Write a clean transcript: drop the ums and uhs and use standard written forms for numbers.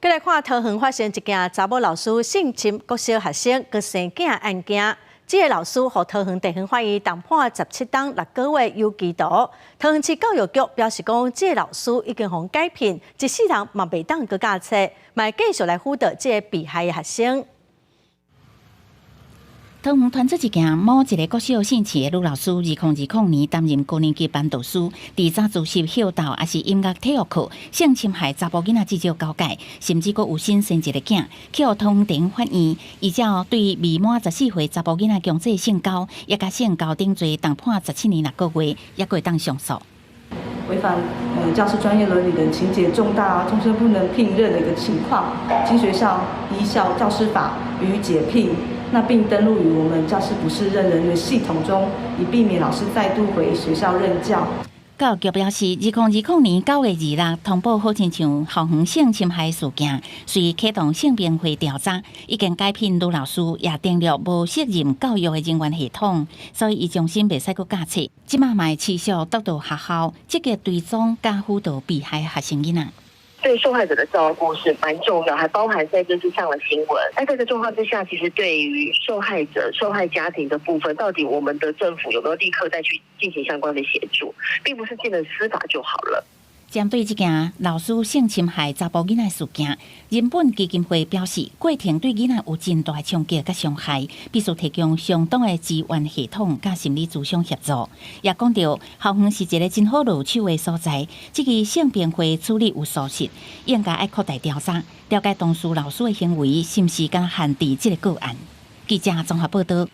再来看桃园发生一件查某老师性侵国小学生、佮生囝案件。这个老师和桃园地方法院谈判17档6个月有期徒。桃园市教育局表示讲，这个老师已经互改聘，一世人嘛袂当搁加册，嘛继续来辅导这个被害的学生。 桃园传出一件某一个国小性侵的女老师，2020年担任高年级班导师，伫早自习、孝道也是音乐体育课性侵害查甫囡仔至少9届，甚至阁有新生一个囝，去互桃园地方法院依照对未满14岁查甫囡仔强制性交，也甲性交等罪重判17年6个月，也可以当上诉。 违反教师专业伦理的情节重大，终身不能聘任的一个情况，经学校依教师法予以解聘，那并登录于我们教师不适任人员系统中，以避免老师再度回学校任教。 教育局表示，2020年9月2日通报好亲像桃园性侵害事件，随启动性平会调查，已经改聘女老师，也订立无责任教育的人员系统，所以伊终身袂使阁加册。即马嘛持续督导学校积极追踪加辅导被害学生囡仔。 对受害者的照顾是蛮重要，还包含在这次上了新闻。在这个状况之下，其实对于受害者、受害家庭的部分，到底我们的政府有没有立刻再去进行相关的协助，并不是进了司法就好了。 针对这件老师性侵害查甫囡仔事件，人本基金会表示，过程对囡仔有真大冲击甲伤害，必须提供相当的资源系统甲心理咨商协助。也讲到，校园是一个真好入手的所在，这个性平会处理有疏失，应该要扩大调查，了解当事老师的行为是毋是敢限制这个个案。记者综合报道。